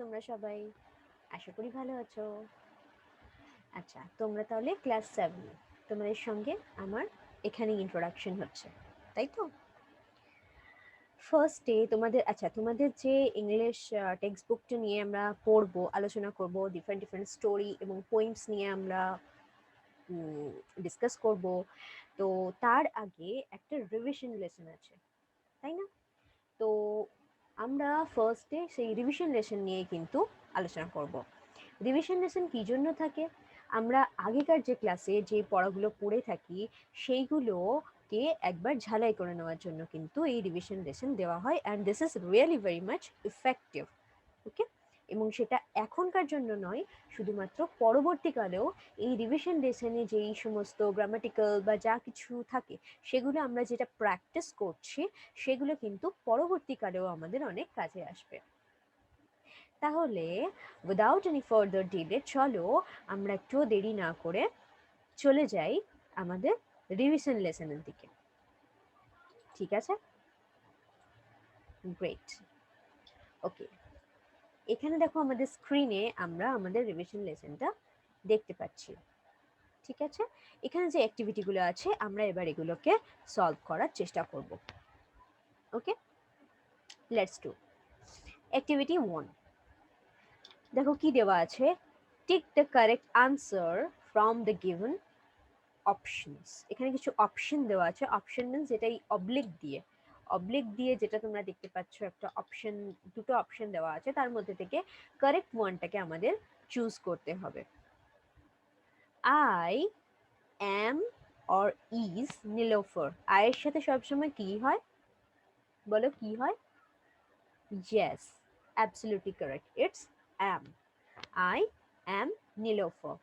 তোমরা সবাই? আশা করি ভালো আছো। আচ্ছা, তোমরা তাহলে ক্লাস 7, তোমাদের সঙ্গে আমার এখানে ইন্ট্রোডাকশন হচ্ছে, তাই তো? ফার্স্টে তোমাদের যে ইংলিশ টেক্সট বুকটা নিয়ে আমরা পড়বো, আলোচনা করব, ডিফারেন্ট ডিফারেন্ট স্টোরি এবং পোয়েমস নিয়ে আমরা ডিসকাস করব। তো তার আগে একটা রিভিশন লেসন আছে, তাই না? তো আমরা ফার্স্টে সেই রিভিশন লেসন নিয়ে কিন্তু আলোচনা করব। রিভিশন লেসন কী জন্য থাকে? আমরা আগেকার যে ক্লাসে যে পড়াগুলো পড়ে থাকি সেইগুলোকে একবার ঝালাই করে নেওয়ার জন্য কিন্তু এই রিভিশন লেসন দেওয়া হয়, and this is really very much effective. Okay, এবং সেটা এখনকার জন্য নয়, শুধুমাত্র পরবর্তীকালেও এই রিভিশন লেসনে যেই সমস্ত গ্রামাটিক্যাল বা যা কিছু থাকে সেগুলো আমরা যেটা প্র্যাকটিস করছি সেগুলো কিন্তু পরবর্তীকালেও আমাদের অনেক কাজে আসবে। তাহলে উইদাউট এনি ফার্দার ডিলে চলো আমরা একটু দেরি না করে চলে যাই আমাদের রিভিশন লেসনের দিকে। ঠিক আছে, গ্রেট। ওকে, এখানে দেখো আমাদের স্ক্রিনে আমরা আমাদের রিভিশন লেসনটা দেখতে পাচ্ছি। ঠিক আছে, এখানে যে অ্যাক্টিভিটিগুলো আছে আমরা এবার এগুলোকে সলভ করার চেষ্টা করব। ওকে, লেটস ডু অ্যাক্টিভিটি 1। দেখো কি দেওয়া আছে, tick the correct answer from the given options. এখানে কিছু অপশন দেওয়া আছে। অপশন মিনস যেটা এই অবলিক দিয়ে যেটা তোমরা দেখতে পাচ্ছ, একটা অপশন, দুটো অপশন দেওয়া আছে, তার মধ্যে থেকে কারেক্ট ওয়ানটাকে আমাদের চুজ করতে হবে। I am or is Nilofar. আয়ের সাথে সবসময় কি হয় বলো, কি হয়? Yes, absolutely correct, it's am. I am Nilofar.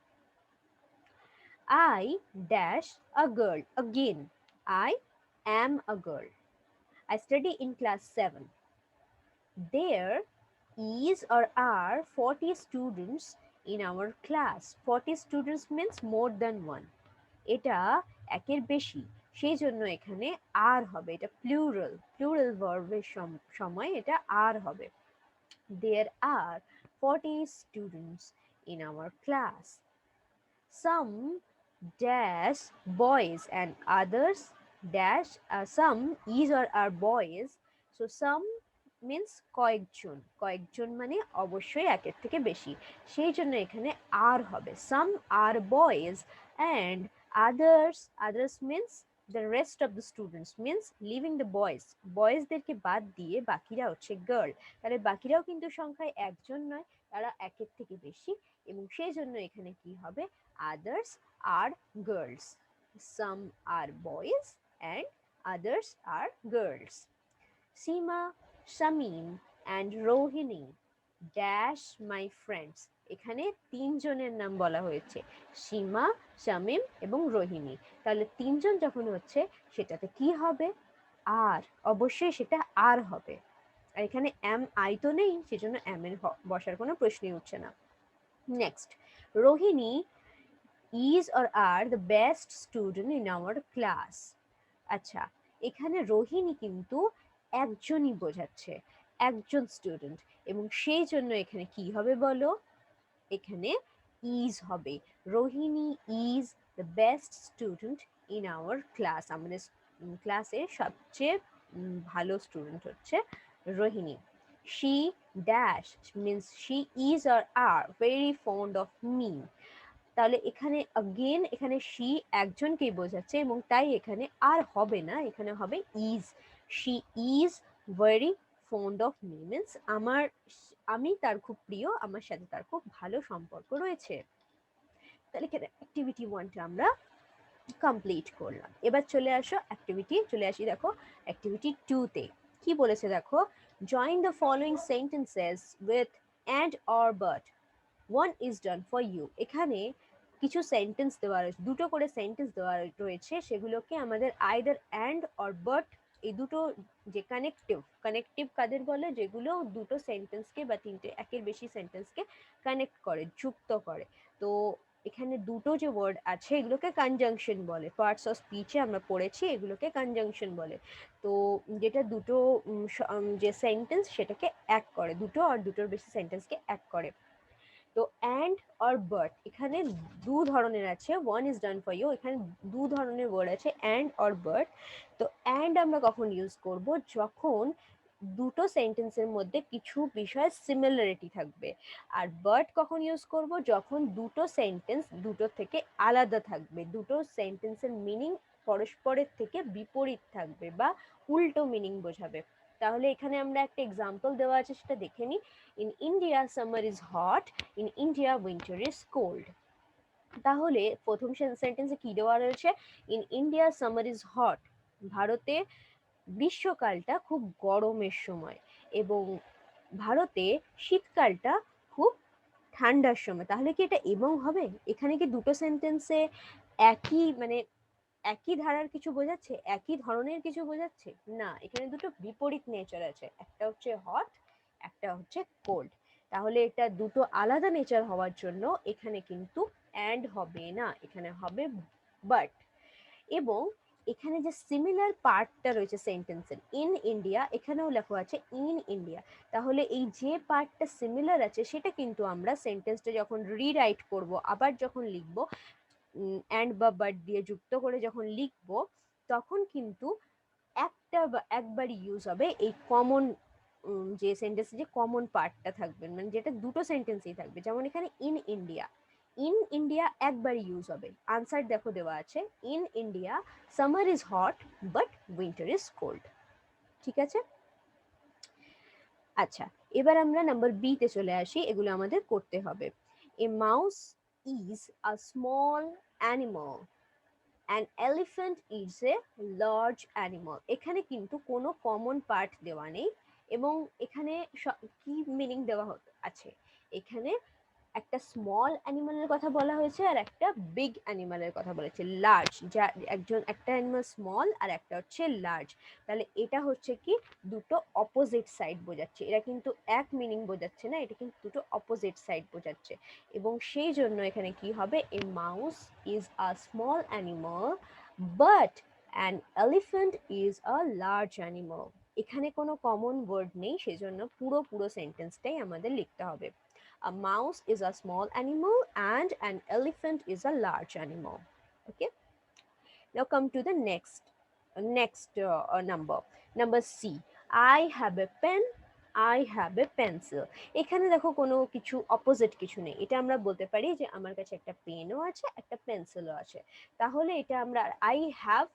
I dash a girl. Again, I am a girl. I study in class 7. There is or are 40 students in our class. 40 students means more than one. এটা একের বেশি, সেই জন্য এখানে আর হবে, এটা plural ভার্বের সময় এটা আর হবে। There are 40 students in our class. Some dash boys and others dash, some is or are boys. So some means কয়েকজন মানে অবশ্যই একের থেকে বেশি, সেই জন্য এখানে আর হবে। Some are boys and others means the rest of the students, means leaving the বয়েজদেরকে বাদ দিয়ে বাকিরা হচ্ছে গার্ল। তাহলে বাকিরাও কিন্তু সংখ্যায় একজন নয়, তারা একের থেকে বেশি, এবং সেই জন্য এখানে কি হবে, others are girls. Some are boys and others are girls. Seema, Shamim and Rohini dash my friends. এখানে তিনজনের নাম বলা হয়েছে, সীমা, শামিম এবং রোহিণী। তাহলে তিনজন যখন হচ্ছে সেটাতে কি হবে, আর, অবশ্যই সেটা আর হবে। আর এখানে এম আই তো নেই, সেজন্য এম এর বসার কোনো প্রশ্নই উঠছে না। Next, Rohini is or are the best student in our class. আচ্ছা, এখানে রোহিণী কিন্তু একজনই বোঝাচ্ছে, একজন স্টুডেন্ট, এবং সেই জন্য এখানে কি হবে বলো, এখানে ইজ হবে। Rohini is the best student in our class. আমাদের ক্লাসের সবচেয়ে ভালো স্টুডেন্ট হচ্ছে Rohini. She dash means she is are are very fond of me. তাহলে এখানে অগেন এখানে শি একজনকেই বোঝাচ্ছে, এবং তাই এখানে আর হবে না, এখানে হবে is. She is very fond of me means আমি তার খুব প্রিয়, আমার সাথে তার খুব ভালো সম্পর্ক রয়েছে। তাহলে এখানে অ্যাক্টিভিটি 1টা আমরা কমপ্লিট করলাম। এবার চলে আসি দেখো অ্যাক্টিভিটি 2তে কি বলেছে দেখো, join the following sentences with and or but, one is done for you. এখানে কিছু সেন্টেন্স দেওয়া রয়েছে, দুটো করে সেন্টেন্স দেওয়া রয়েছে, সেগুলোকে আমাদের আইদার অ্যান্ড অর বাট, এই দুটো যে কানেকটিভ কাদের বলে, যেগুলো দুটো সেন্টেন্সকে বা তিনটে একের বেশি সেন্টেন্সকে কানেক্ট করে, যুক্ত করে। তো এখানে দুটো যে ওয়ার্ড আছে এগুলোকে কনজাংশন বলে, পার্টস অফ স্পিচে আমরা পড়েছি এগুলোকে কনজাংশন বলে। তো যেটা দুটো যে সেন্টেন্স সেটাকে এক করে, দুটো আর দুটোর বেশি সেন্টেন্সকে এক করে। তো অ্যান্ড আর বাট এখানে দু ধরনের আছে, one is done for you, এখানে দু ধরনের ওয়ার্ড আছে অ্যান্ড আর বাট। তো অ্যান্ড আমরা কখন ইউজ করব, যখন দুটো সেন্টেন্সের মধ্যে কিছু বিষয় সিমিলারিটি থাকবে। আর বাট কখন ইউজ করব, যখন দুটো সেন্টেন্স দুটো থেকে আলাদা থাকবে, দুটো সেন্টেন্সের মিনিং পরস্পরের থেকে বিপরীত থাকবে বা উল্টো মিনিং বোঝাবে। তাহলে এখানে আমরা একটা এক্সাম্পল দেওয়া আছে সেটা দেখে নিই। In India summer is hot, in India winter is cold. তাহলে প্রথম সেন্টেন্সে কি দেওয়া রয়েছে, in India summer is hot, ভারতে গ্রীষ্মকালটা খুব গরমের সময়, এবং ভারতে শীতকালটা খুব ঠান্ডার সময়। তাহলে কি এটা এবং হবে? এখানে কি দুটো সেন্টেন্সে একই মানে একই ধারার কিছু বোঝাচ্ছে, একই ধরনের কিছু বোঝাচ্ছে? না, এখানে দুটো বিপরীত নেচার আছে, একটা হচ্ছে হট, একটা হচ্ছে কোল্ড। তাহলে এটা দুটো আলাদা নেচার হওয়ার জন্য এখানে কিন্তু অ্যান্ড হবে না, এখানে হবে বাট। এবং এখানে যে সিমিলার পার্টটা রয়েছে সেন্টেন্সের, ইন ইন্ডিয়া, এখানেও লেখা আছে ইন ইন্ডিয়া। তাহলে এই যে পার্টটা সিমিলার আছে সেটা কিন্তু আমরা সেন্টেন্সটা যখন রিরাইট করব, আবার যখন লিখবো অ্যান্ড বা বাট দিয়ে যুক্ত করে যখন লিখবো, তখন কিন্তু একবারই ইউজ হবে এই কমন যে সেন্টেন্সে যে কমন পার্টটা থাকবে, মানে যেটা দুটো সেন্টেন্সেই থাকবে। যেমন এখানে ইন ইন্ডিয়া, ইন ইন্ডিয়া একবারই ইউজ হবে। আনসার দেখো দেওয়া আছে, in India summer is hot but winter is cold. ঠিক আছে? আচ্ছা, এবার আমরা নাম্বার বি তে চলে আসি, এগুলো আমাদের করতে হবে। A mouse is a small animal, an elephant is a large animal. এখানে কিন্তু কোনো কমন পার্ট দেওয়া নেই, এবং এখানে কি মিনিং দেওয়া আছে, এখানে একটা স্মল অ্যানিমালের কথা বলা হয়েছে আর একটা বিগ অ্যানিমালের কথা বলেছে, লার্জ, যা একটা অ্যানিমাল স্মল আর একটা হচ্ছে লার্জ। তাহলে এটা হচ্ছে কি দুটো অপোজিট সাইড বোঝাচ্ছে, এরা কিন্তু এক মিনিং বোঝাচ্ছে না, এটা কিন্তু দুটো অপোজিট সাইড বোঝাচ্ছে। এবং সেই জন্য এখানে কি হবে, a mouse is a small animal but an elephant is a large animal. এখানে কোনো কমন ওয়ার্ড নেই, সেজন্য পুরো সেন্টেন্সটাই আমাদের লিখতে হবে। A mouse is a small animal and an elephant is a large animal. Okay. Now come to the next number. Number C. I have a pen. I have a pencil. এখানে দেখো কোনো কিছু অপোজিট কিছু নেই, এটা আমরা বলতে পারি যে আমার কাছে একটা পেনও আছে একটা পেন্সিলও আছে। তাহলে এটা আমরা আই হ্যাভ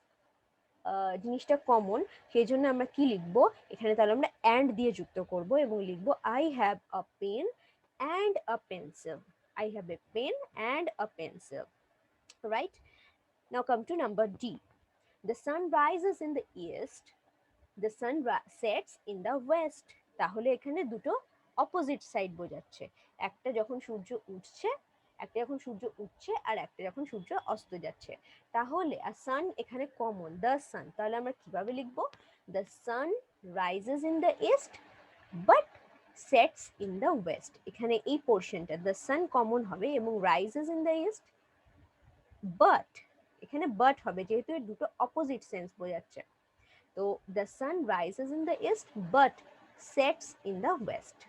জিনিসটা কমন, সেই জন্য আমরা কি লিখবো এখানে, তাহলে আমরা অ্যান্ড দিয়ে যুক্ত করব এবং লিখবো I have a pen and a pencil. I have a pen and a pencil. Right? Now come to number D. The sun rises in the east. The sun sets in the west. তাহলে এখানে দুটো opposite side বোঝাচ্ছে, একটা যখন সূর্য উঠছে, একটা যখন সূর্য উঠছে আর একটা যখন সূর্য অস্ত যাচ্ছে। তাহলে আর সান এখানে কমন, দ্য সান, তাহলে আমরা কিভাবে লিখবো, the sun rises in the east but sets in the west. এখানে এই পোর্শনটা দ্য সান কমন হবে এবং rises in the east, but এখানে বাট হবে যেহেতু এর দুটো অপোজিট সেন্স বোঝাচ্ছে। তো the sun rises in the east but sets in the west.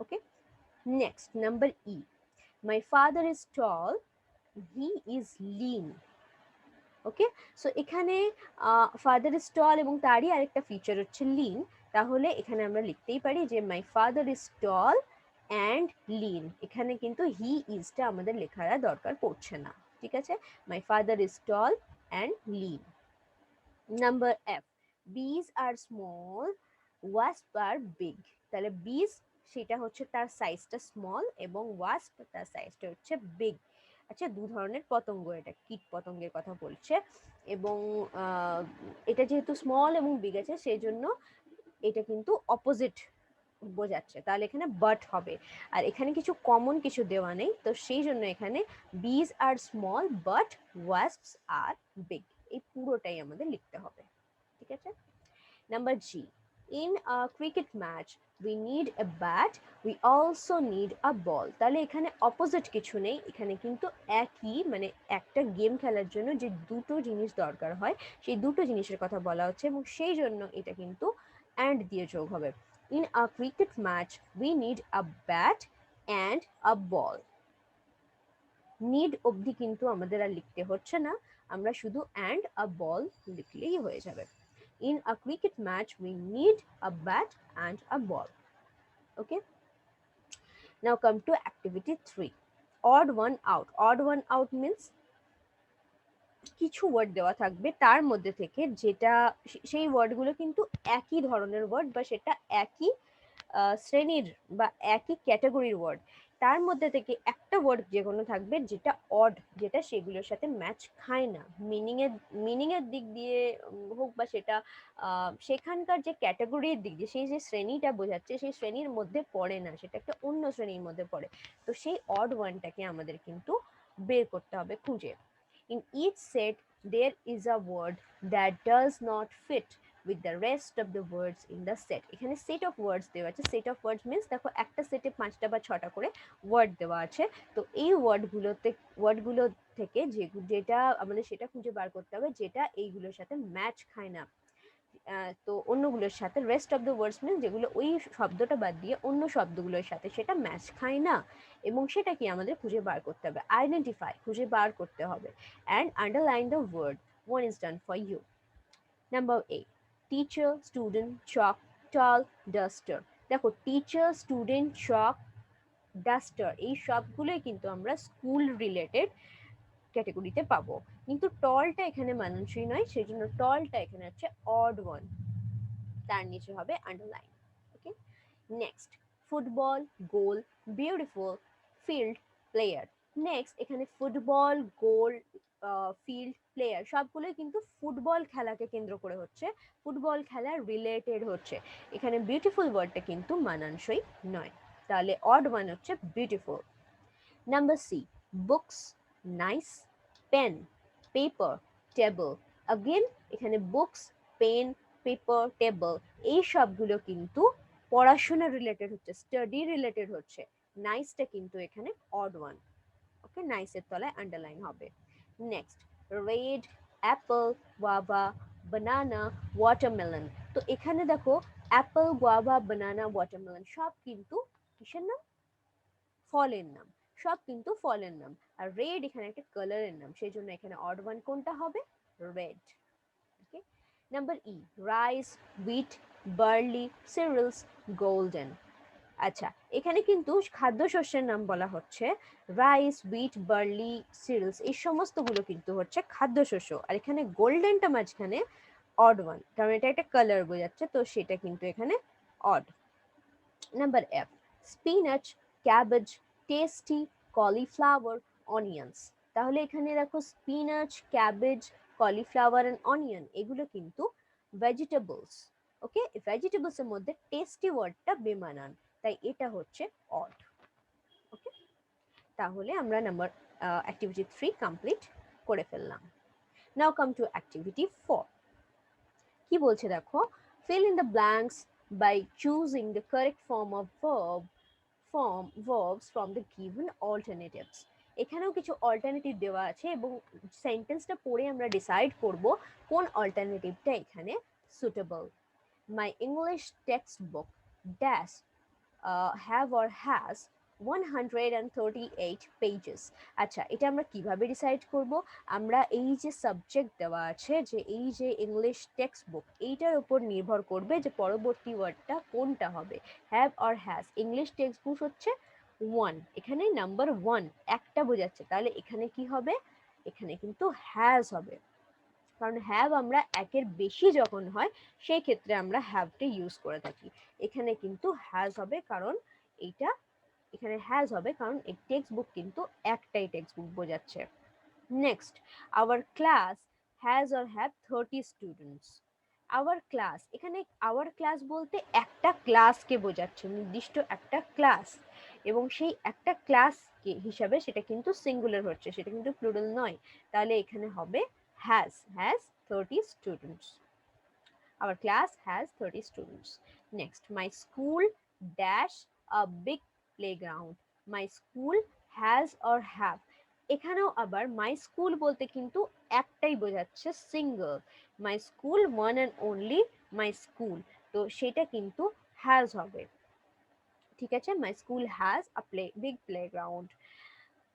Okay, next number E. My father is tall, he is lean. Okay, so এখানে father is tall এবং তারই আরেকটা ফিচার হচ্ছে লিন। তাহলে এখানে আমরা লিখতেই পারি যে মাই father is tall and Lin. এখানে কিন্তু হি ইজটা আমাদের লেখার দরকার পড়ছে না। ঠিক আছে, মাই father is tall and Lin. Number F, বিজ আর স্মল, ওয়াস্প আর বিগ। তাহলে বিজ সেটা হচ্ছে তার সাইজটা স্মল এবং ওয়াস্প তার সাইজটা হচ্ছে বিগ। আচ্ছা, দু ধরনের পতঙ্গ, এটা কীট পতঙ্গের কথা বলছে, এবং এটা যেহেতু স্মল এবং বিগ আছে সেই জন্য এটা কিন্তু অপোজিট বোঝাচ্ছে, তাহলে এখানে বাট হবে। আর এখানে কিছু কমন কিছু দেওয়া নেই, তো সেই জন্য এখানে বিজ আর স্মল বাট ওয়াস্পস আর বিগ, এই পুরোটাই আমাদের লিখতে হবে। ঠিক আছে, number G. In a cricket match we need a bat, we also need a ball। তাহলে এখানে অপোজিট কিছু নেই, এখানে কিন্তু একই, মানে একটা গেম খেলার জন্য যে দুটো জিনিস দরকার হয় সেই দুটো জিনিসের কথা বলা হচ্ছে, এবং সেই জন্য এটা কিন্তু অ্যান্ড দিয়ে যোগ হবে। In a cricket match we need a bat and a ball. Need অবধি কিন্তু আমাদের আর লিখতে হচ্ছে না, আমরা শুধু অ্যান্ড আ বল লিখলেই হয়ে যাবে। In a cricket match, we need a bat and a ball. Okay. Now come to activity 3. Odd one out. Odd one out means কিছু ওয়ার্ড দেওয়া থাকবে, তার মধ্যে থেকে যেটা সেই ওয়ার্ডগুলো কিন্তু একই ধরনের ওয়ার্ড বা সেটা একই শ্রেণীর বা একই ক্যাটাগরির ওয়ার্ড, তার মধ্যে থেকে একটা ওয়ার্ড যে কোনো থাকবে যেটা অড, যেটা সেগুলোর সাথে ম্যাচ খায় না, মিনিংয়ের দিক দিয়ে হোক বা সেটা সেখানকার যে ক্যাটাগরির দিক দিয়ে, সেই যে শ্রেণীটা বোঝাচ্ছে সেই শ্রেণীর মধ্যে পড়ে না, সেটা একটা অন্য শ্রেণীর মধ্যে পড়ে। তো সেই অড ওয়ানটাকে আমাদের কিন্তু বের করতে হবে খুঁজে। In each set there is a word that does not fit with the rest of the words in the set। এখানে set of words দেওয়া আছে। set of words means দেখো একটা সেটে 5টা বা 6টা করে ওয়ার্ড দেওয়া আছে, তো এই ওয়ার্ডগুলো থেকে যেটা আমাদের সেটা খুঁজে বার করতে হবে যেটা এইগুলোর সাথে ম্যাচ খায় না। তো অন্যগুলোর সাথে রেস্ট অফ দ্য ওয়ার্ডস মিন যেগুলো ওই শব্দটা বাদ দিয়ে অন্য শব্দগুলোর সাথে সেটা ম্যাচ খায় না, এবং সেটা কি আমাদের খুঁজে বার করতে হবে। আইডেন্টিফাই, খুঁজে বার করতে হবে। And underline the word. One is done for you. Number 8, teacher, student, chalk, tall, duster. দেখো টিচার, স্টুডেন্ট, চক, ডাস্টার এই সবগুলোই কিন্তু আমরা স্কুল রিলেটেড ক্যাটাগরিতে পাবো, কিন্তু টলটা এখানে মানানসই নয়, সেই জন্য টলটা এখানে হচ্ছে অড ওয়ান, তার নিচে হবে আন্ডারলাইন। ওকে, নেক্সট ফুটবল, গোল, বিউটিফুল, ফিল্ড, প্লেয়ার। নেক্সট এখানে ফুটবল, গোল, ফিল্ড, প্লেয়ার সবগুলোই কিন্তু ফুটবল খেলাকে কেন্দ্র করে হচ্ছে, ফুটবল খেলা রিলেটেড হচ্ছে। এখানে বিউটিফুল ওয়ার্ডটা কিন্তু মানানসই নয়, তাহলে অড ওয়ান হচ্ছে beautiful. Number C, books, nice, pen, paper, table. Again এখানে বুকস, পেন, পেপার, টেবল এই সবগুলো কিন্তু পড়াশোনা রিলেটেড হচ্ছে, স্টাডি রিলেটেড হচ্ছে। নাইসটা কিন্তু এখানে অড ওয়ান। ওকে, নাইসের তলায় আন্ডারলাইন হবে। নেক্সট রেড, অ্যাপল, গুয়াভা, বানানা, ওয়াটারমেলন। তো এখানে দেখো অ্যাপল, গুয়াভা, বানানা, ওয়াটারমেলন সব কিন্তু কিসের নাম? ফলের নাম, সব কিন্তু ফলের নাম। আর রেড এখানে একটা কালারের নাম, সেই জন্য এখানে অড ওয়ান কোনটা হবে? Red. Okay, number E, rice, wheat, barley, cereals, golden. আচ্ছা, এখানে কিন্তু খাদ্যশস্যের নাম বলা হচ্ছে। রাইস, হুইট, বার্লি, সিরিয়ালস এই সমস্তগুলো কিন্তু হচ্ছে খাদ্যশস্য, আর এখানে গোল্ডেনটা মাঝখানে অড ওয়ান, কারণ এটা একটা কালার বোঝাচ্ছে, তো সেটা কিন্তু এখানে odd. Number F, spinach, cabbage, tasty, cauliflower, onions. তাহলে এখানে দেখো spinach, cabbage, cauliflower and onion এগুলো কিন্তু ভেজিটেবলস। ওকে, ভেজিটেবলস এর মধ্যে টেস্টি ওয়ার্ডটা বেমানান, তাই এটা হচ্ছে অড। ওকে, তাহলে আমরা নাম্বার অ্যাক্টিভিটি 3 কমপ্লিট করে ফেললাম। নাও কাম টু অ্যাক্টিভিটি 4। কি বলছে দেখো, fill in the blanks by choosing the correct verbs from the given alternatives। এখানেও কিছু অল্টারনেটিভ দেওয়া আছে এবং সেন্টেন্সটা পড়ে আমরা ডিসাইড করব কোন অল্টারনেটিভটা এখানে suitable. My English textbook dash have or has 138 pages। আচ্ছা, এটা আমরা কিভাবে ডিসাইড করব? আমরা এই যে সাবজেক্ট দেওয়া আছে, যে এই যে ইংলিশ টেক্সট বুক, এইটার উপর নির্ভর করবে যে পরবর্তী ওয়ার্ডটা কোনটা হবে। Have or has, English text book হচ্ছে 1, এখানে নাম্বার 1 একটা বোঝাচ্ছে, তাহলে এখানে কি হবে? এখানে কিন্তু হ্যাজ হবে, কারণ হ্যাভ আমরা একের বেশি যখন হয় সেই ক্ষেত্রে আমরা হ্যাভটা ইউজ করে থাকি। এখানে কিন্তু হ্যাজ হবে, কারণ এইটা এখানে হ্যাজ হবে কারণ এই টেক্সট বুক কিন্তু একটাই টেক্সট বুক বোঝাচ্ছে। Next, our class has or have 30 students. Our class, এখানে আওয়ার ক্লাস বলতে একটা ক্লাসকে বোঝাচ্ছে, নির্দিষ্ট একটা ক্লাস, এবং সেই একটা ক্লাসকে হিসাবে সেটা কিন্তু সিঙ্গুলার হচ্ছে, সেটা কিন্তু প্লুরাল নয়, তাহলে এখানে হবে has 30 students. Our class has 30 students. Next, my school dash a big playground. My school has or have, এখানেও আবার মাই স্কুল বলতে কিন্তু একটাই বোঝাচ্ছে, single. My school one and only my school, তো সেটা কিন্তু হ্যাজ হবে, ঠিক আছে? My school has a big playground.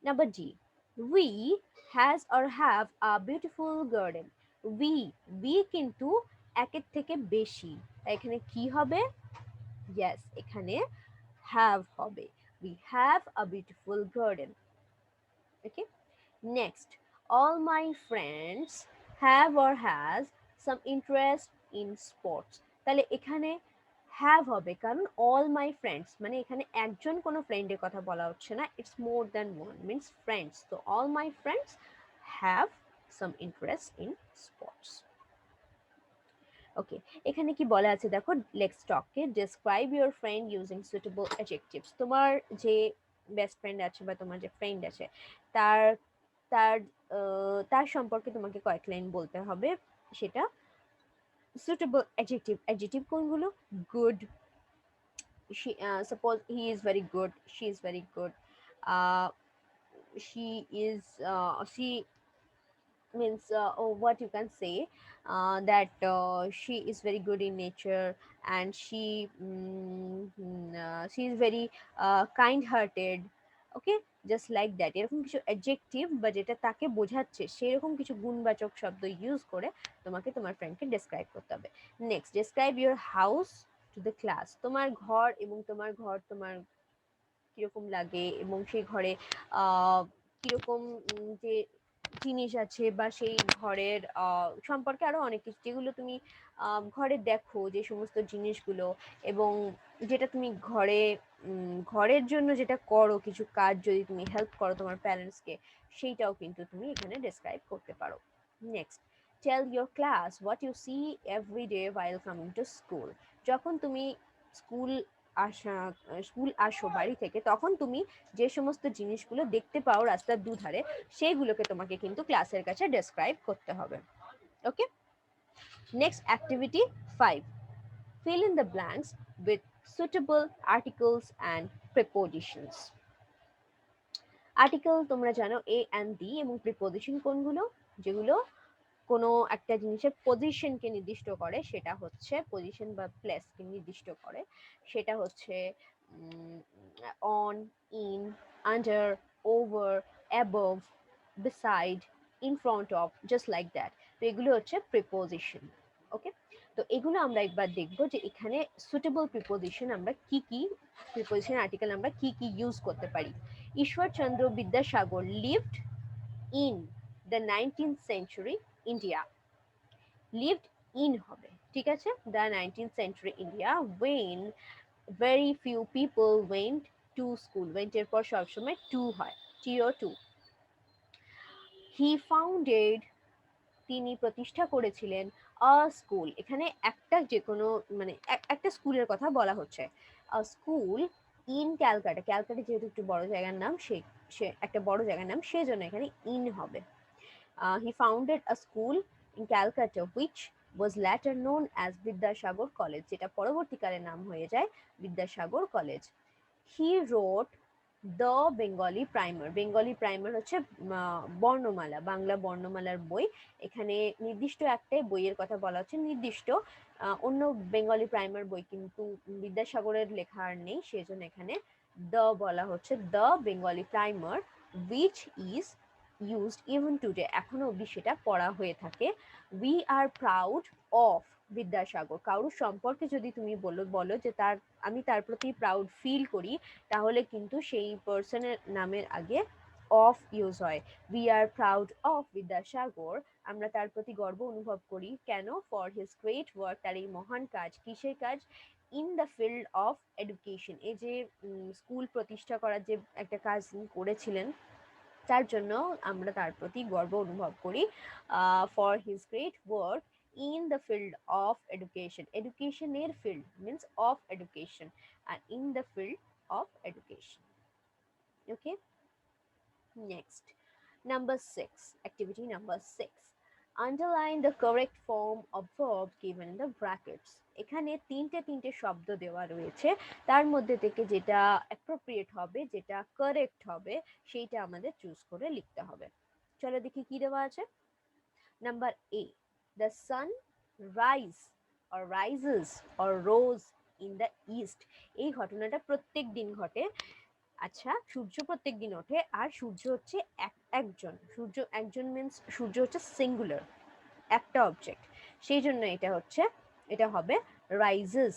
Number D, we has or have a beautiful garden. We কিন্তু একের থেকে বেশি, তাই এখানে কি হবে? ইয়েস, এখানে have হবে। We have a beautiful garden. Okay. Next, all my friends have or has some interest in sports. তাহলে এখানে have হবে, কারণ all my friends মানে এখানে একজন কোনো ফ্রেন্ডের কথা বলা হচ্ছে না, it's more than one, means friends. So all my friends have some interest in sports. ওকে, এখানে কি বলা আছে দেখো, let's talk describe your friend using suitable adjectives. তোমার যে বেস্ট ফ্রেন্ড আছে বা তোমার যে ফ্রেন্ড আছে তার তার তার সম্পর্কে তোমাকে কয়েক লাইন বলতে হবে, সেটা সুটেবল অ্যাডজেক্টিভ। অ্যাডজেক্টিভ কোনগুলো? Good, she suppose he is very good, she is very good, uh, she means what you can say, that she is very good in nature, and she is very kind hearted. Okay, just like that, এরকম কিছু adjective বা যেটা তাকে বোঝাচ্ছে সেরকম কিছু গুণবাচক শব্দ ইউজ করে তোমাকে তোমার ফ্রেন্ডকে ডেসক্রাইব করতে হবে। Next, describe your house to the class. তোমার ঘর এবং তোমার ঘর তোমার কিরকম লাগে, এবং সেই ঘরে কিরকম যে জিনিস আছে বা সেই ঘরের সম্পর্কে আরো অনেক কিছু, যেগুলো তুমি ঘরে দেখো যে সমস্ত জিনিসগুলো, এবং যেটা তুমি ঘরে ঘরের জন্য যেটা করো, কিছু কাজ যদি তুমি হেল্প করো তোমার প্যারেন্টসকে, সেইটাও কিন্তু তুমি এখানে ডেসক্রাইব করতে পারো। Next, tell your class what you see every day while coming to school. যখন তুমি স্কুল আসা স্কুল আসো বাড়ি থেকে, তখন তুমি যে সমস্ত জিনিসগুলো দেখতে পাও রাস্তার দুধারে, সেইগুলোকে তোমাকে কিন্তু ক্লাসের কাছে ডেসক্রাইব করতে হবে। ওকে, next activity 5, fill in the blanks with suitable articles and prepositions. Article তোমরা জানো এ অ্যান্ড দি, এবং প্রিপোজিশন কোনগুলো? যেগুলো কোনো একটা জিনিসের পজিশনকে নির্দিষ্ট করে, সেটা হচ্ছে পজিশন বা প্লেসকে নির্দিষ্ট করে, সেটা হচ্ছে on, in, under, over, above, beside, in front of, just like that. তো এগুলো হচ্ছে প্রিপোজিশন। ওকে, তো এগুলো আমরা একবার দেখবো যে এখানে সুটেবল প্রিপোজিশন আমরা কি কি, প্রিপোজিশন আর্টিকেল আমরা কি কি ইউজ করতে পারি। Ishwarchandra Vidyasagar lived in the 19th century India. lived in হবে, ঠিক আছে? the 19th century India when very few people went to school. went এর পর সবসময় to হয়, to. he founded, তিনি প্রতিষ্ঠা করেছিলেন আ স্কুল। এখানে একটা যে কোনো মানে একটা স্কুলের কথা বলা হচ্ছে। স্কুল ইন ক্যালকাটা, ক্যালকাটা যেহেতু একটু বড় জায়গার নাম, সে একটা বড় জায়গার নাম, সেজন্য এখানে ইন হবে। He founded a school in Calcutta which was later known as Vidyasagar College, যেটা পরবর্তীকালে নাম হয়ে যায় Vidyasagar college. He wrote the Bengali primer. Bengali primer হচ্ছে বর্ণমালা, বাংলা বর্ণমালার বই। এখানে নির্দিষ্ট একটাই বইয়ের কথা বলা হচ্ছে, নির্দিষ্ট অন্য বেঙ্গলি প্রাইমার বই কিন্তু বিদ্যাসাগরের লেখা আর নেই, সেজন্য এখানে দ্য বলা হচ্ছে, the Bengali primer which is used even today, এখনো অবধি সেটা পড়া হয়ে থাকে। We are proud of Vidyasagar. কারোর সম্পর্কে যদি তুমি বলো যে আমি তার প্রতি প্রাউড ফিল করি, তাহলে কিন্তু সেই পার্সনের নামের আগে অফ ইউজ হয়। We are proud of Vidyasagar, আমরা তার প্রতি গর্ব অনুভব করি। কেন? ফর হিজ গ্রেট ওয়ার্ক, তার এই মহান কাজ। কিসের কাজ? In the field of education, এই যে স্কুল প্রতিষ্ঠা করার যে একটা কাজ করেছিলেন, তার জন্য আমরা তার প্রতি গর্ব অনুভব করি। For his great work in the field of education. Education এর field means of education, and in the field of education. Okay, next, number 6, activity number 6, Underline the correct form of verbs given in the brackets. এখানে তিনটে শব্দ দেওয়া রয়েছে, তার মধ্যে থেকে যেটা অ্যাপ্রোপ্রিয়েট হবে, যেটা কারেক্ট হবে, সেইটা আমাদের চুজ করে লিখতে হবে। চলো দেখি কি দেওয়া আছে। Number A, the sun rise or rises or rose in the east। এই ঘটনাটা প্রত্যেক দিন ঘটে। আচ্ছা, সূর্য প্রত্যেক দিন ওঠে, আর সূর্য হচ্ছে একজন, সূর্য একজন মিন্স সূর্য হচ্ছে সিঙ্গুলার, একটা অবজেক্ট, সেই জন্য এটা হবে rises.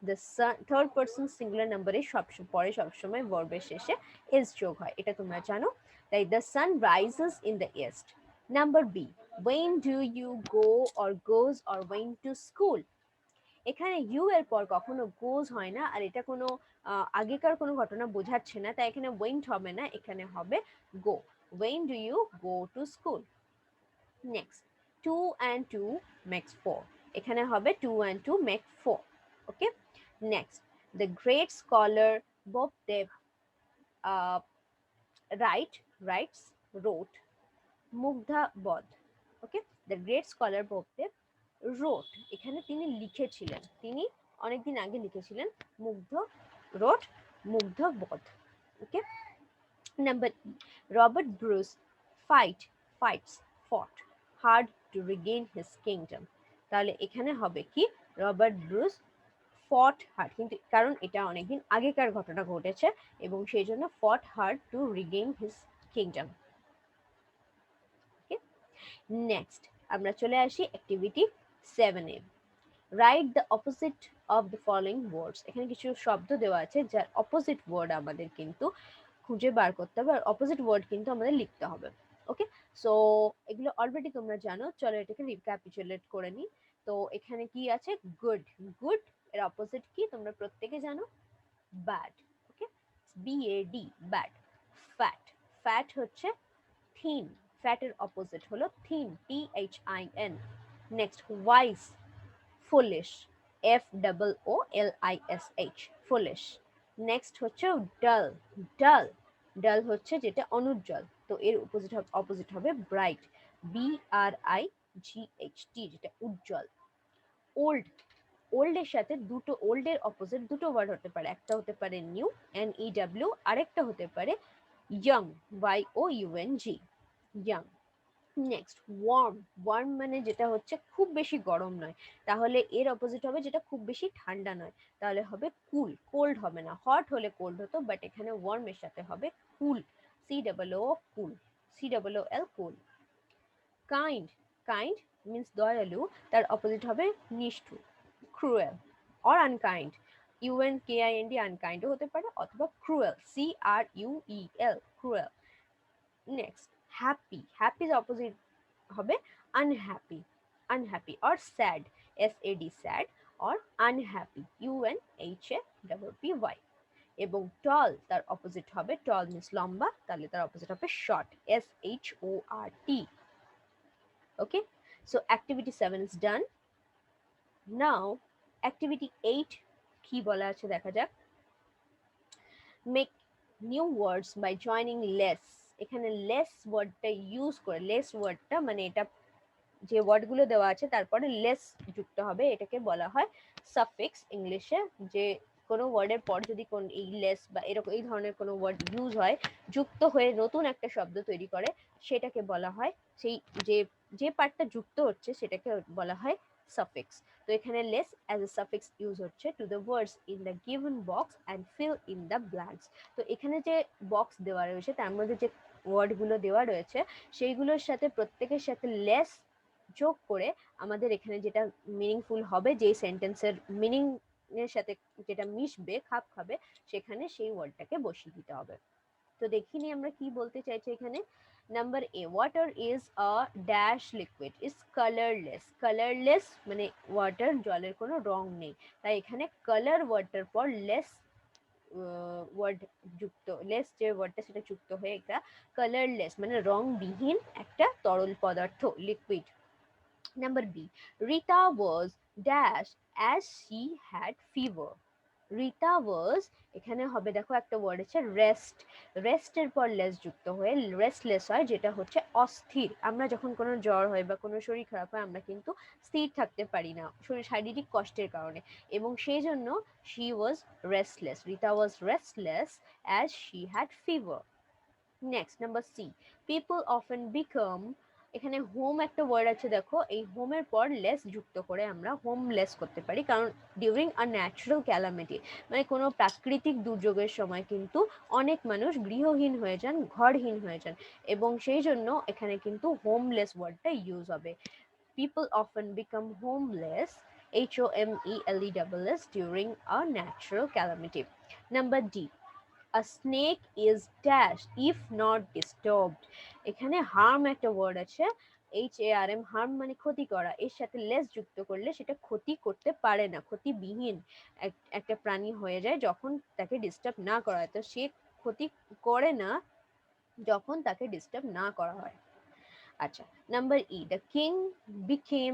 The sun third person singular নাম্বারে পরে সবসময় ভার্বের শেষে এস যোগ হয়, এটা তোমরা জানো। তাই the sun rises in the east. Number B, when do you go or goes or when to school. এখানে ইউ এর পর কখনো গোজ হয় না, আর এটা কোনো আগেকার কোনো ঘটনা বোঝাচ্ছে না, তাই এখানে ওয়েন্ট হবে না, এখানে হবে go. When do you go to school. Next, 2 and 2 makes 4। এখানে হবে 2 and 2 make 4। Okay. Next, the great scholar Bopdev writes wrote Mugdha Bodh. Okay, the great scholar Bopdev wrote, এখানে তিনি লিখেছিলেন, তিনি অনেকদিন আগে লিখেছিলেন। মুগ্ধ রোট মুগ্ধ বধ। ওকে। নাম্বার ই, রবার্ট ব্রুস ফট hard to Regain his kingdom. তাহলে এখানে হবে কি, রবার্ট ব্রুস ফট হার্ড, কিন্তু কারণ এটা অনেকদিন আগেকার ঘটনা ঘটেছে এবং সেই জন্য ফট hard to Regain his kingdom. Next আমরা চলে আসি activity 7 A. Write the opposite of the following ওয়ার্ডস। এখানে কিছু শব্দ দেওয়া আছে যার অপোজিট ওয়ার্ড আমাদের কিন্তু খুঁজে বার করতে হবে, আর অপোজিট ওয়ার্ড কিন্তু আমাদের লিখতে হবে। ওকে, সো এগুলো অলরেডি তোমরা জানো, চলো এটাকে রিক্যাপিচুলেট করে নিই। তো এখানে কি আছে, গুড। গুড এর অপোজিট কি তোমরা প্রত্যেকে জানো, ব্যাড। ওকে, BAD ব্যাড। ফ্যাট, ফ্যাট হচ্ছে থিন, ফ্যাটের অপোজিট হলো thin, THIN। Next, wise, foolish, FOOLISH foolish. Next হচ্ছে ডাল, ডাল, ডাল হচ্ছে যেটা অনুজ্জ্বল, তো এর অপোজিট হবে ব্রাইট, BRIGHT যেটা উজ্জ্বল। ওল্ড, ওল্ডের সাথে ওল্ডের অপোজিট দুটো ওয়ার্ড হতে পারে, একটা হতে পারে নিউ, NEW, আরেকটা হতে পারে young, YOUNG, young. Next, worm, worm মানে যেটা হচ্ছে খুব বেশি গরম নয়, তাহলে এর অপোজিট হবে যেটা খুব বেশি ঠান্ডা নয়, তাহলে হবে কুল। কোল্ড হবে না, হট হলে কোল্ড হতো, বাট এখানে ওয়ার্মের সাথে হবে cool, COO cool, COOL cool. Kind, kind means দয়ালু, তার অপোজিট হবে নিষ্ঠুর, ক্রুয়েল। অর আনকাইন্ড, UNKIND আনকাইন্ডও হতে পারে, অথবা cruel, CRUEL cruel. Next, happy, হ্যাপির অপোজিট হবে unhappy, unhappy. Or sad, SAD sad, or unhappy, UNHAPPY। এবং টল, তার অপোজিট হবে, টল মিন্স লম্বা, তাহলে তার অপোজিট হবে short, SHORT। Okay, so activity 7 is done. Now activity 8 কি বলা আছে দেখা যাক। Make new words by joining less. এখানে লেস ওয়ার্ডটা ইউজ করে, লেস ওয়ার্ডটা মানে এটা যে ওয়ার্ডগুলো দেওয়া আছে তারপরে লেস যুক্ত হবে, এটাকে বলা হয় সাফিক্স ইংলিশে। যে কোনো ওয়ার্ডের পর যদি কোন এই লেস বা এরকম এই ধরনের কোনো ওয়ার্ড ইউজ হয়, যুক্ত হয়ে নতুন একটা শব্দ তৈরি করে, সেটাকে বলা হয়, সেই যে যে পার্টটা যুক্ত হচ্ছে সেটাকে বলা হয় সাফিক্স। তো এখানে less as a suffix use হচ্ছে to the words in the given box and fill in the blanks. তো এখানে যে বক্স দেওয়া রয়েছে তার মধ্যে যে ওয়ার্ডগুলো দেওয়া রয়েছে সেইগুলোর সাথে প্রত্যেকের সাথে লেস যোগ করে আমাদের এখানে যেটা মিনিংফুল হবে, যে সেন্টেন্সের মিনিং এর সাথে যেটা মিশবে, খাপ খাবে, সেখানে সেই ওয়ার্ডটাকে বসিয়ে দিতে হবে। তো দেখিনি আমরা কি বলতে চাইছি এখানে। Number A, water is a dash liquid is colourless. Colourless মানে ওয়াটার, জলের কোনো রং নেই, তাই এখানে কালার ওয়ার্ডটার পর লেস ওয়ার্ড যুক্ত, লেস যে ওয়ার্ডটা সেটা যুক্ত হয়ে এটা কালারলেস মানে রংবিহীন একটা তরল পদার্থ, liquid. Number B, Rita was dash as she had fever. Rita was, এখানে হবে দেখো একটা ওয়ার্ড আছে রেস্ট, রেস্টের পর লেস যুক্ত হয়ে রেস্টলেস হয়, যেটা হচ্ছে অস্থির। আমরা যখন কোনো জ্বর হয় বা কোনো শরীর খারাপ হয় আমরা কিন্তু স্থির থাকতে পারি না শারীরিক কষ্টের কারণে, এবং সেই জন্য she was restless, Rita was restless as she had fever. Next number C, people often become, এখানে হোম একটা ওয়ার্ড আছে দেখো, এই হোমের পর লেস যুক্ত করে আমরা হোমলেস করতে পারি, কারণ ডিউরিং আ ন্যাচারাল ক্যালামিটি, মানে কোনো প্রাকৃতিক দুর্যোগের সময় কিন্তু অনেক মানুষ গৃহহীন হয়ে যান, ঘরহীন হয়ে যান, এবং সেই জন্য এখানে কিন্তু হোমলেস ওয়ার্ডটা ইউজ হবে। People often become homeless, HOMELESS during a natural calamity. Number D, a snake is dash if not disturbed, এখানে হার্ম একটা ওয়ার্ড আছে, HARM, হার্ম মানে ক্ষতি করা, এর সাথে লেস যুক্ত করলে সেটা ক্ষতি করতে পারে না, ক্ষতিবিহীন একটা প্রাণী হয়ে যায় যখন তাকে ডিস্টার্ব না করা হয়, তো সে ক্ষতি করে না যখন তাকে ডিস্টার্ব না করা হয়। আচ্ছা, number E, the king became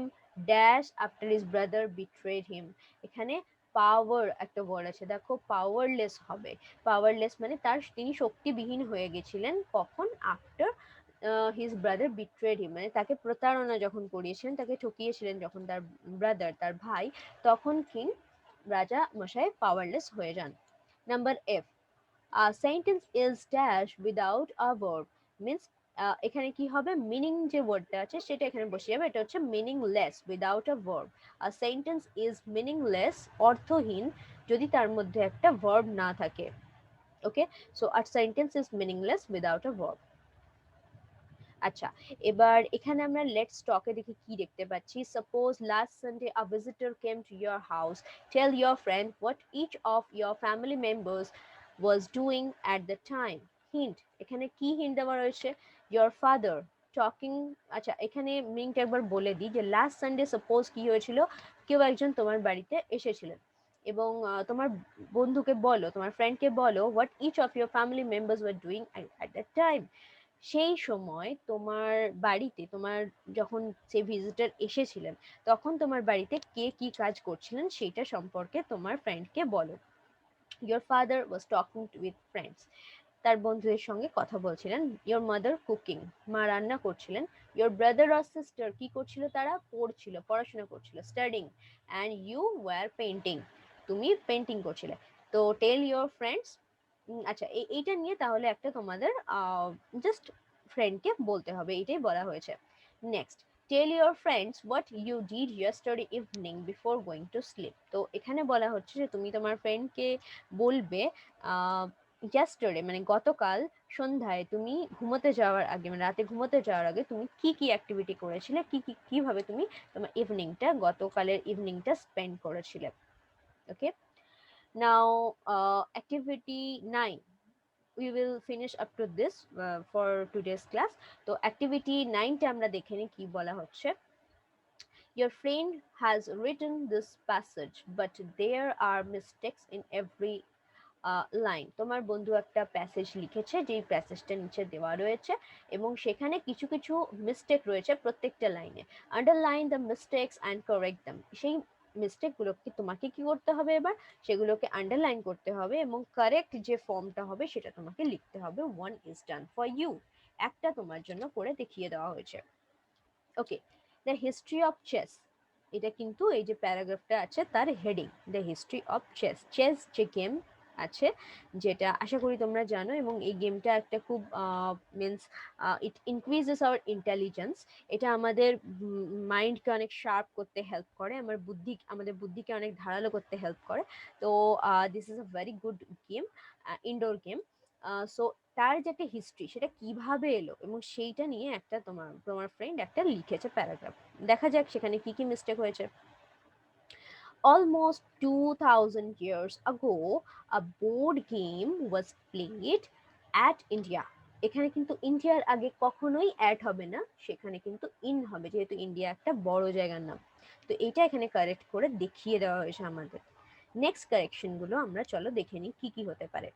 dash after his brother betrayed him, এখানে পাওয়ার একটা ওয়ার্ড আছে দেখো, পাওয়ারলেস হবে, পাওয়ারলেস মানে তিনি শক্তিবিহীন হয়ে গেছিলেন কখন, আফটার হিজ ব্রাদার বিট্রেড হিম, মানে তাকে প্রতারণা যখন করিয়েছিলেন, তাকে ঠকিয়েছিলেন যখন তার ব্রাদার, তার ভাই, তখন কিং রাজা মশাই পাওয়ারলেস হয়ে যান। Number F, sentence is dash without a verb, means এখানে কি হবে, মিনিং যে ওয়ার্ডটা আছে সেটা এখানে বসে যাবে, এটা হচ্ছে meaningless without a verb. A sentence is meaningless, অর্থহীন যদি তার মধ্যে একটা ভার্ব না থাকে। Okay, so a sentence is meaningless without a verb. আচ্ছা, এবার এখানে আমরা লেটস টকে দেখি কি দেখতে পাচ্ছি। Suppose last Sunday a visitor came to your house, tell your friend what each of your family members was doing at the time. Hint, এখানে কি হিন্ট দেওয়া রয়েছে, ইয়োর ফাদার টকিং। আচ্ছা, এখানে মিনিংটা একবার বলে দিই যে লাস্ট সানডে সাপোজ কি হয়েছিল, কেউ একজন তোমার বাড়িতে এসেছিলেন এবং তোমার বন্ধুকে বলো, তোমার ফ্রেন্ডকে বলো, what each of your family members were doing at that time, সেই সময় তোমার বাড়িতে, তোমার যখন সেই ভিজিটর এসেছিলেন তখন তোমার বাড়িতে কে কি কাজ করছিলেন সেইটা সম্পর্কে তোমার ফ্রেন্ডকে বলো। Your father was talking with friends, তার বন্ধুদের সঙ্গে কথা বলছিলেন। ইয়োর মাদার কুকিং, মা রান্না করছিলেন। ইয়োর ব্রাদার আর সিস্টার কি করছিল, তারা পড়ছিল, পড়াশোনা করছিল, studying. And you were painting, তুমি পেন্টিং করছিলে। তো টেল ইয়োর ফ্রেন্ডস, আচ্ছা এইটা নিয়ে তাহলে একটা তোমাদের জাস্ট ফ্রেন্ডকে বলতে হবে, এটাই বলা হয়েছে। Next, tell your friends what you did yesterday evening before going to sleep, তো এখানে বলা হচ্ছে যে তুমি তোমার ফ্রেন্ডকে বলবে ইয়েস্টারডে মানে গতকাল সন্ধ্যায় তুমি ঘুমোতে যাওয়ার আগে, মানে রাতে ঘুমোতে যাওয়ার আগে তুমি কি কি অ্যাক্টিভিটি করেছিলে, কিভাবে তুমি তোমার ইভিনিংটা, গতকালের ইভিনিংটা স্পেন্ড করেছিলে। ওকে, নাও activity 9, we will finish up to this for today's class. তো activity 9 টা আমরা দেখে নিই কি বলা হচ্ছে। Your friend has written this passage but there are mistakes in every line, তোমার বন্ধু একটা প্যাসেজ লিখেছে, যেই প্যাসেজটা নিচে দেওয়া রয়েছে এবং সেখানে কিছু কিছু মিস্টেক রয়েছে প্রত্যেকটা লাইনে। Underline the mistakes and correct them, সেই মিস্টেকগুলোকে তোমাকে কি করতে হবে, এবার সেগুলোকে আন্ডারলাইন করতে হবে এবং কারেক্ট যে ফর্মটা হবে সেটা তোমাকে লিখতে হবে। One is done for you, একটা তোমার জন্য করে দেখিয়ে দেওয়া হয়েছে। Okay, the history of chess, এটা কিন্তু এই যে প্যারাগ্রাফটা আছে তার heading, the history of chess. Chess যে গেম আছে, যেটা আশা করি তোমরা জানো, এবং এই গেমটা একটা খুব means it increases our intelligence, এটা আমাদের মাইন্ডকে অনেক শার্প করতে হেল্প করে, আমাদের বুদ্ধিকে অনেক ধারালো করতে হেল্প করে। তো this is a very good game, indoor game. So তার যে একটা হিস্ট্রি সেটা কিভাবে এলো এবং সেইটা নিয়ে একটা তোমার ফ্রেন্ড একটা লিখেছে প্যারাগ্রাফ। দেখা যাক সেখানে কি কি মিস্টেক হয়েছে। Almost 2000 years ago, a board game was played at India. এখানে কিন্তু ইন্ডিয়ার আগে কখনোই অ্যাড হবে না, সেখানে কিন্তু ইন হবে, যেহেতু ইন্ডিয়া একটা বড় জায়গার নাম। তো এটা এখানে কারেক্ট করে দেখিয়ে দেওয়া হয়েছে আমাদের। নেক্সট কারেকশনগুলো আমরা চলো দেখে নিই কি কি হতে পারে।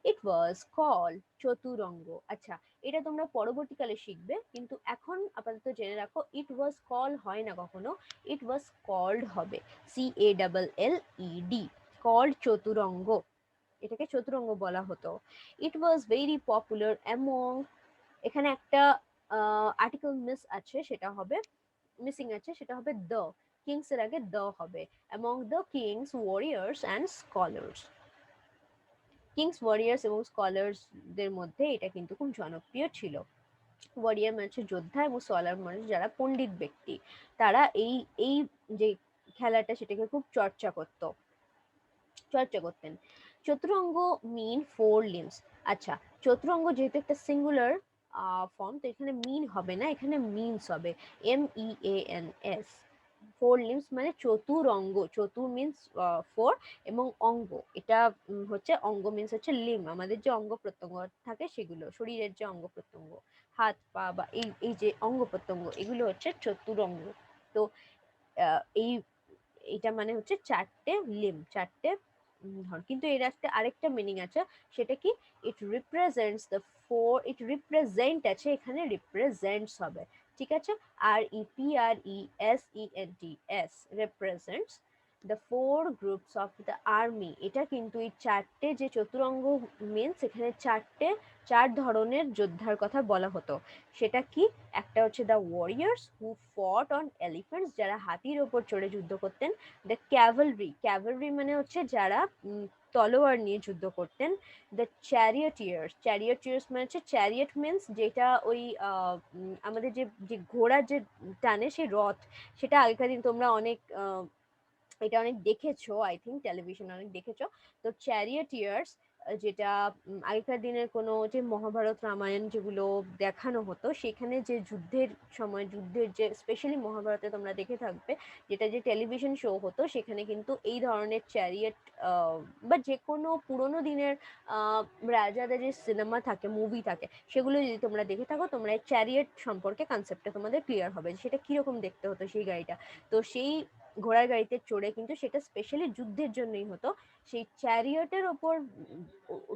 ইট ওয়াজ কল্ড চতুরঙ্গ, আচ্ছা এটা তোমরা পরবর্তীকালে শিখবে, কিন্তু এখন আপাতত জেনে রাখো ইট ওয়াজ কল হয় না কখনো, ইট ওয়াজ কল্ড হবে, CALLED, called Choturango. এটাকে চতুরঙ্গ বলা হতো। It was very popular among, এখানে একটা আর্টিকেল মিসিং আছে, সেটা হবে the, কিংস এর আগে the হবে, among the kings, warriors and scholars। Kings, warriors এবং স্কলার্সদের মধ্যে এটা কিন্তু খুব জনপ্রিয় ছিল। ওয়ারিয়ার মানে হচ্ছে যোদ্ধা, এবং স্কলার মানে যারা পণ্ডিত ব্যক্তি, তারা এই এই যে খেলাটা সেটাকে খুব চর্চা করতেন। Chaturanga mean four limbs. আচ্ছা, চতুরঙ্গ যেহেতু একটা সিঙ্গুলার ফর্ম, তো এখানে মিন হবে না, এখানে মিনস হবে, MEANS। ফোর লিম্স মানে চতুরঙ্গ, চতুর মিনস ফোর, এবং অঙ্গ এটা হচ্ছে, অঙ্গ মিনস হচ্ছে লিম, আমাদের যে অঙ্গ প্রত্যঙ্গ থাকে সেগুলো, শরীরের যে অঙ্গ প্রত্যঙ্গ, হাত পা বা এই যে অঙ্গ প্রত্যঙ্গ, এগুলো হচ্ছে চতুরঙ্গ। তো এই এটা মানে হচ্ছে চারটে লিম, চারটে ধর। কিন্তু এর একটা আরেকটা মিনিং আছে, সেটা কি, ইট represents the four, it represent আছে, এখানে রিপ্রেজেন্টস হবে, ঠিক আছে, REPRESENTS, represents the four groups of the army. এটা কিন্তু এই চারটে যে চতুরঙ্গ মিনস, এখানে চার ধরনের যোদ্ধার কথা বলা হতো। সেটা কি, একটা হচ্ছে দ্য ওয়ারিয়ার্স হু ফট অন এলিফ্যান্টস, যারা হাতির ওপর চড়ে যুদ্ধ করতেন। দ্য ক্যাভেলরি মানে হচ্ছে যারা তলোয়ার নিয়ে যুদ্ধ করতেন। দ্য চ্যারিয়টিয়ার্স মানে হচ্ছে, চ্যারিয়ট মিনস যেটা ওই আমাদের যে ঘোড়ার যে টানে সেই রথ, সেটা আগেকার দিন তোমরা এটা অনেক দেখেছো, আই থিঙ্ক টেলিভিশনে অনেক দেখেছো। তো চ্যারিয়টিয়ার্স, যেটা আগেকার দিনের কোনো যে মহাভারত রামায়ণ যেগুলো দেখানো হতো, সেখানে যে যুদ্ধের যে স্পেশালি মহাভারতে তোমরা দেখে থাকবে, যেটা যে টেলিভিশন শো হতো, সেখানে কিন্তু এই ধরনের চ্যারিয়ট বা যে কোনো পুরোনো দিনের রাজাদের যে সিনেমা থাকে, মুভি থাকে, সেগুলো যদি তোমরা দেখে থাকো, তোমরা এই চ্যারিয়ট সম্পর্কে কনসেপ্টটা তোমাদের ক্লিয়ার হবে, সেটা কিরকম দেখতে হতো সেই গাড়িটা। তো সেই ঘোড়ার গাড়িতে চড়ে, কিন্তু সেটা স্পেশালি যুদ্ধের জন্যই হতো, সেই চ্যারিয়টের ওপর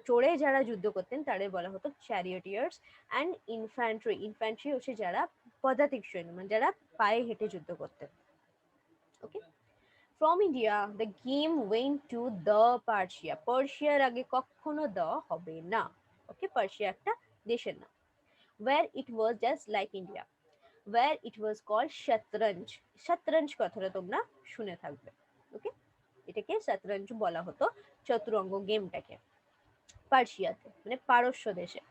চড়ে যারা যুদ্ধ করতেন তাদের বলা হতো চ্যারিয়টিয়ার্স। অ্যান্ড ইনফ্যান্ট্রি হচ্ছে যারা পদাতিক সৈন্য, মানে যারা পায়ে হেঁটে যুদ্ধ করতেন। Okay, from India the game went to the পার্সিয়ার আগে কখনো দ্য হবে না। ওকে, পার্সিয়া একটা দেশের নাম। Where it was just like India, where it was called shatranj কথাটা তোমরা শুনে থাকবে। ওকে, এটাকে শতরঞ্জ বলা হতো, চতুরঙ্গ গেমটাকে, পার্সিয়াতে মানে পারস্য দেশে।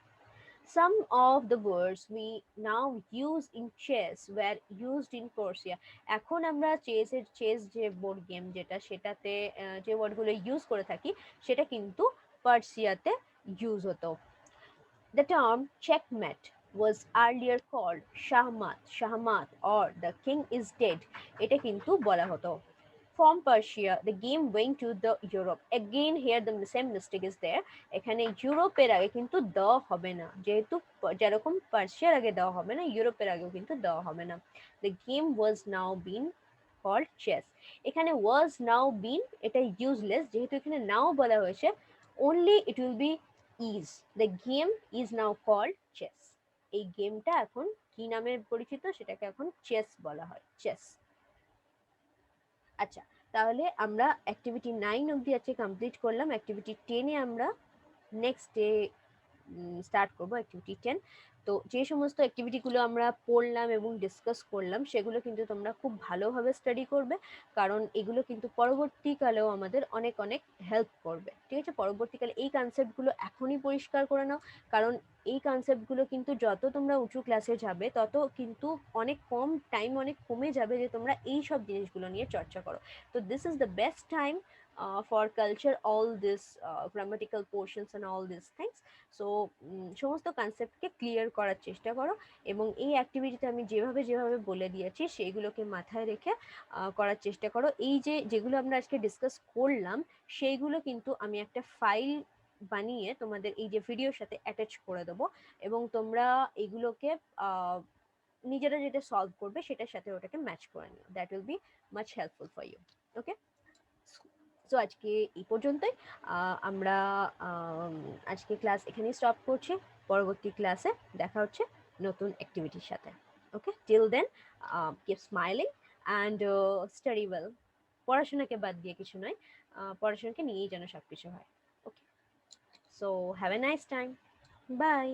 Some of the words we now use in chess were used in Persia. এখন আমরা চেস যে বোর্ড গেম যেটা, সেটাতে যে ওয়ার্ডগুলো ইউজ করে থাকি, সেটা কিন্তু পার্সিয়াতে ইউজ হতো। The term checkmate was earlier called Shahmat or the king is dead. এটা কিন্তু বলা হতো। From Persia, the game went to the Europe. Again here the same mistake is there. এখানে ইউরোপের আগে কিন্তু the হবে না, যেহেতু যেরকম পার্সিয়ার আগে দেওয়া হবে না, ইউরোপের আগেও কিন্তু দেওয়া হবে না। The game was now being called chess. এখানে was now been, এটা ইউজলেস, যেহেতু এখানে নাও বলা হয়েছে, only it will be is. The game is now called chess. এই গেমটা এখন কি নামে পরিচিত, সেটাকে এখন চেস বলা হয়, চেস। আচ্ছা, তাহলে আমরা অ্যাক্টিভিটি 9 অবধি আজকে কমপ্লিট করলাম। অ্যাক্টিভিটি 10-এ আমরা নেক্সট ডে স্টার্ট করবো, অ্যাক্টিভিটি 10। তো যে সমস্ত অ্যাক্টিভিটিগুলো আমরা পড়লাম এবং ডিসকাস করলাম, সেগুলো কিন্তু তোমরা খুব ভালোভাবে স্টাডি করবে, কারণ এগুলো কিন্তু পরবর্তীকালেও আমাদের অনেক হেল্প করবে, ঠিক আছে। পরবর্তীকালে এই কনসেপ্টগুলো এখনই পরিষ্কার করে নাও, কারণ এই কনসেপ্টগুলো কিন্তু যত তোমরা উঁচু ক্লাসে যাবে, তত কিন্তু অনেক টাইম অনেক কমে যাবে যে তোমরা এই সব জিনিসগুলো নিয়ে চর্চা করো। তো this is the best time for culture, all this grammatical portions and all this things. So সমস্ত কনসেপ্টকে ক্লিয়ার করার চেষ্টা করো, এবং এই অ্যাক্টিভিটিতে আমি যেভাবে বলে দিয়েছি সেইগুলোকে মাথায় রেখে করার চেষ্টা করো। এই যেগুলো আমরা আজকে ডিসকাস করলাম, সেইগুলো কিন্তু আমি একটা ফাইল বানিয়ে তোমাদের এই যে ভিডিওর সাথে অ্যাটাচ করে দেবো, এবং তোমরা এগুলোকে নিজেরা যেটা সলভ করবে সেটার সাথে ওটাকে ম্যাচ করে নিও। That will be much helpful for you. Okay, so আজকে এই পর্যন্তই। আমরা আজকে ক্লাস এখানেই স্টপ করছি। পরবর্তী ক্লাসে দেখা হচ্ছে নতুন অ্যাক্টিভিটির সাথে। Okay, till then keep smiling and study well. পড়াশোনাকে বাদ দিয়ে কিছু নয়, পড়াশোনাকে নিয়েই যেন সব কিছু হয়। Okay, so have a nice time, by.